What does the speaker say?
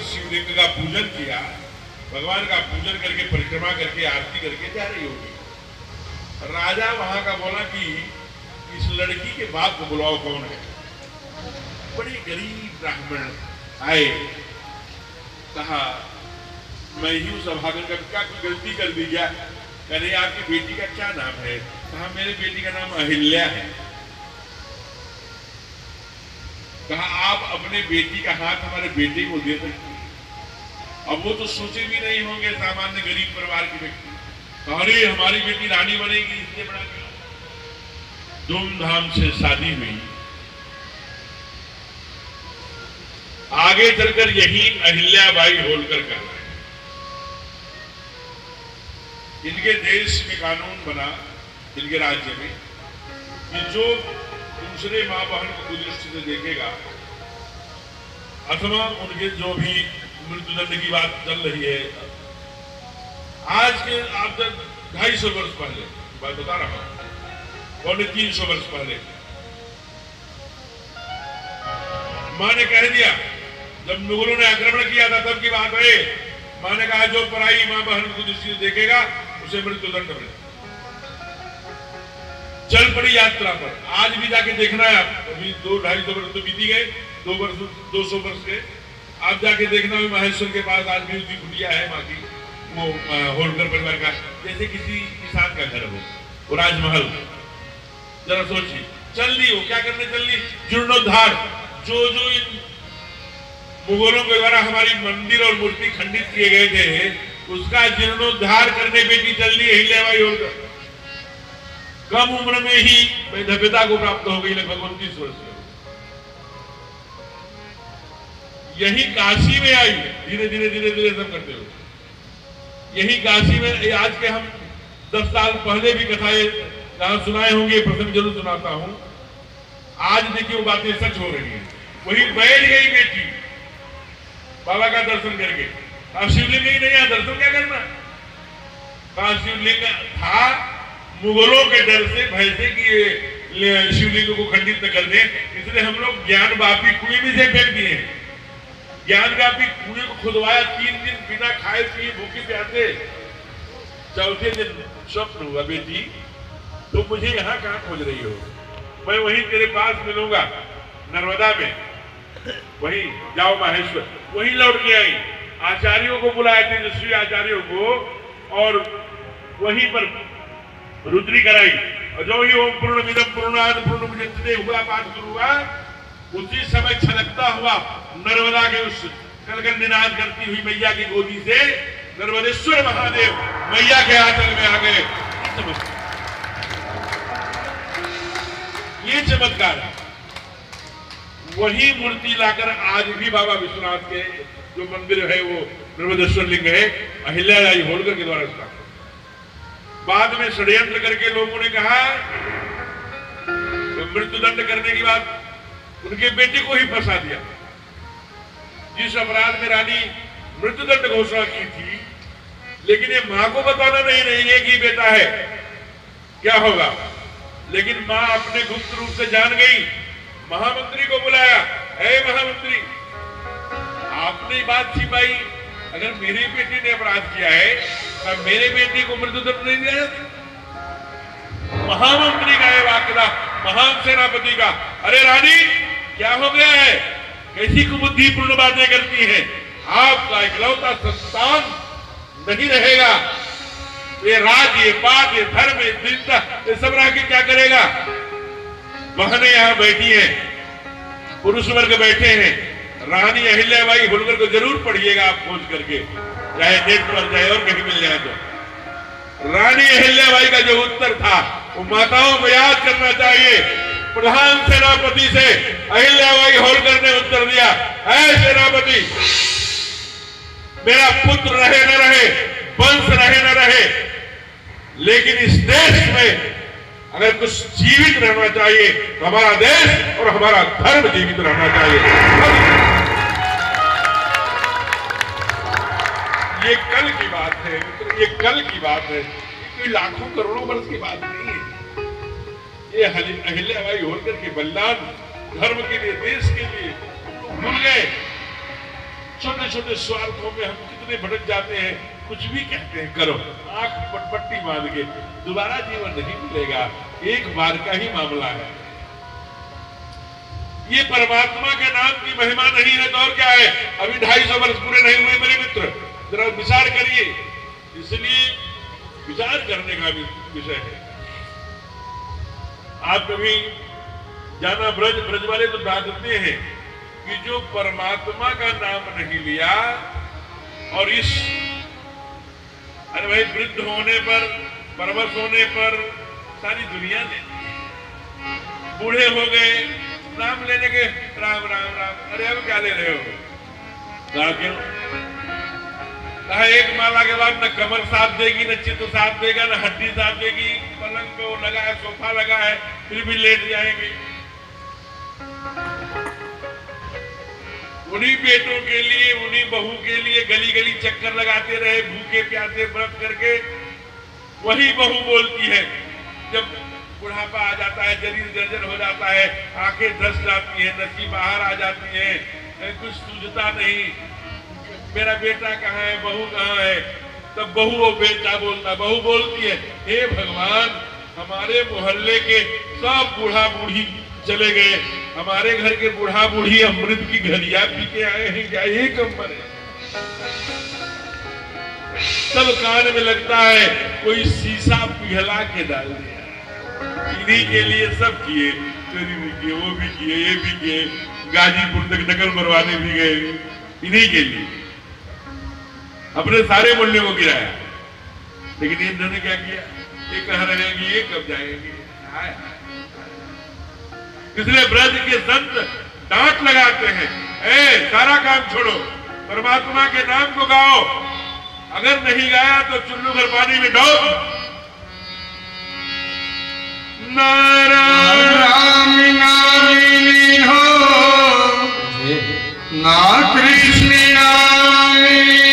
शिवलिंग का पूजन किया, भगवान का पूजन करके परिक्रमा करके आरती करके जा रही होगी। राजा वहां का बोला कि इस लड़की के बाप को बुलाओ, कौन है। बड़ी गरीब ब्राह्मण आए, कहा मैं ही उस अभागन का क्या कोई गलती कर दी क्या। कहने आपकी बेटी का क्या नाम है। कहा मेरी बेटी का नाम अहिल्या है। कहा आप अपने बेटी का हाथ हमारे बेटे को दे सकते। अब वो तो सोचे भी नहीं होंगे, सामान्य गरीब परिवार के व्यक्ति। कहा अरे हमारी बेटी रानी बनेगी, इसलिए बड़ा धूमधाम से शादी हुई। आगे चलकर यही अहिल्याबाई होलकर का इनके देश में कानून बना, इनके राज्य में, कि जो दूसरे मां बहन को कुदृष्टि से देखेगा अथवा उनके जो भी मृत्युदंड की बात चल रही है, आज के आप तक 250 वर्ष पहले बात बता रहा हूं, 350 वर्ष पहले मां ने कह दिया, जब मुगलों ने आक्रमण किया था तब की बात है। मां ने कहा जो पराई मां बहन को दृष्टि से देखेगा उसे मृत्युदंड मिले। चल पड़ी यात्रा पर। आज भी जाके देखना है आप, अभी 200-250 वर्ष तो बीती गए, 200 वर्ष के। आप जाके देखना है महेश्वर के पास आज भी उसकी कुटिया है मां की, वो होलकर परिवार का, जैसे किसी किसान का घर हो, वो राजमहल। जरा सोचिए, चल ली वो क्या करने चल ली, जीर्णोद्धार। जो जो इन मुगलों के द्वारा हमारी मंदिर और मूर्ति खंडित किए गए थे, उसका जीर्णोद्धार करने बेटी चल ली अहिल्याबाई होलकर। कम उम्र में ही वैधव्यता को प्राप्त हो गई, लगभग 29 वर्ष में। यही काशी में आई, धीरे धीरे धीरे धीरे सब करते हुए यही काशी में। आज के हम 10 साल पहले भी कथाएं जहां सुनाए होंगे, प्रसंग जरूर सुनाता हूं। आज देखिए वो बातें सच हो रही है। वही बैठ गई बेटी बाबा का दर्शन करके। अब शिवलिंग ही नहीं है, दर्शन क्या करना। कहा शिवलिंग था, मुगलों के डर से, भय से कि शिवलिंग को खंडित न कर दे, इसलिए हम लोग ज्ञान वापी कुएं में से फेंक दिए। ज्ञान व्यापी कुएं को खुदवाया, 3 दिन बिना खाए पिए भूखे प्यासे। चौथे दिन स्वप्न हुआ, बेटी तुम मुझे यहाँ कहाँ खोज रही हो, मैं वहीं तेरे पास मिलूंगा नर्मदा में, वहीं जाओ माहेश्वर। वहीं लौट के आई, आचार्यों को बुलाए, तेजस्वी आचार्यों को, और वहीं पर रुद्री कराई। और जो ही ओम पूर्णमिदं पूर्णात् पूर्णमुदच्यते हुआ पाठ शुरू हुआ, उसी समय छलकता हुआ नर्मदा के उस कलकल निनाद करती हुई मैया की गोदी से नर्मदेश्वर महादेव मैया के आंचल में आ गए। ये चमत्कार है। वही मूर्ति लाकर आज भी बाबा विश्वनाथ के जो मंदिर है, वो नर्मदेश्वर लिंग है, अहिल्याबाई होलकर के द्वारा स्थापित। बाद में षड्यंत्र करके लोगों ने कहा मृत्युदंड करने की बात, उनके बेटे को ही फंसा दिया। जिस अपराध में रानी मृत्युदंड घोषणा की थी, लेकिन ये मां को बताना नहीं है कि बेटा है, क्या होगा। लेकिन मां अपने गुप्त रूप से जान गई, महामंत्री को बुलाया, हे महामंत्री आपने बात छिपाई, अगर मेरी बेटी ने अपराध किया है तब मेरे बेटी को मृत्युदंड नहीं दिया जाता। महामंत्री का यह वाक्य था, महान सेनापति का। अरे रानी क्या हो गया है, कैसी कुबुद्धिपूर्ण बातें करती हैं, आपका इकलौता संतान नहीं रहेगा, ये राज, ये पाप, ये धर्म, ये दीनता, ये सब रह के क्या करेगा। बहनें यहाँ बैठी हैं, पुरुष वर्ग बैठे हैं। रानी अहिल्याबाई होलकर को जरूर पढ़िएगा आप खोज करके, चाहे नेट पर चाहे और कहीं मिल जाए तो। रानी अहिल्याबाई का जो उत्तर था वो माताओं को याद करना चाहिए। प्रधान सेनापति से अहिल्याबाई होलकर ने उत्तर दिया, ऐ सेनापति मेरा पुत्र रहे न रहे, वंश रहे न रहे, लेकिन इस देश में अगर कुछ जीवित रहना चाहिए तो हमारा देश और हमारा धर्म जीवित रहना चाहिए। ये कल की बात है मित्र, ये कल की बात है, कोई लाखों करोड़ों वर्ष की बात नहीं है। ये अहिल्याबाई होलकर के बलिदान धर्म के लिए, देश के लिए भूल गए। छोटे छोटे स्वार्थों में हम कितने भटक जाते हैं, कुछ भी कहते हैं करो, आंख पटपट्टी बांध के, दोबारा जीवन नहीं मिलेगा, एक बार का ही मामला है। ये परमात्मा के नाम की महिमा नहीं है तो और क्या है। अभी 250 वर्ष पूरे नहीं हुए मेरे मित्र, जरा विचार करिए, इसलिए विचार करने का भी विषय है। आप कभी जाना ब्रज वाले तो डांटते हैं कि जो परमात्मा का नाम नहीं लिया, और इस अरे भाई वृद्ध होने पर, परवश होने पर सारी दुनिया देती है, बूढ़े हो गए नाम लेने के, राम राम राम, अरे अब क्या ले रहे हो, कहा क्यों, कहा एक माला के बाद न कमर साथ देगी, न चित्त साथ देगा, न हड्डी साथ देगी, पलंग पे वो लगा है, सोफा लगा है, फिर भी लेट जाएंगे। उन्हीं बेटों के लिए, उन्हीं बहू के लिए गली गली चक्कर लगाते रहे, भूखे प्यासे व्रत करके। वही बहू बोलती है जब बुढ़ापा आ जाता है, शरीर जर्जर हो जाता है, आंखें धस जाती है, नसी बाहर आ जाती है, कुछ सूझता नहीं, मेरा बेटा कहाँ है, बहू कहाँ है, तब बहू वो बेटा बोलता, बहू बोलती है, हे भगवान हमारे मोहल्ले के सब बूढ़ा बूढ़ी चले गए, हमारे घर के बूढ़ा बूढ़ी अमृत की घड़िया पी के आए हैं, क्या एक नंबर है। सब कान में लगता है कोई शीशा पिघला के डाल दिया, इन्हीं के लिए सब किए, चोरी भी किए, वो भी किए, ये भी किए, गाजीपुर तक नकल मरवाने भी गए, इन्हीं के लिए अपने सारे मूल्य को गिराया। लेकिन इन्होंने क्या किया, ये कह रहे हैं कि ये कब जाएंगे, इसलिए ब्रज के संत डांट लगाते हैं, सारा काम छोड़ो, परमात्मा के नाम को गाओ, अगर नहीं गाया तो चुल्लू भर पानी में डूब। नारायण नाम हो ना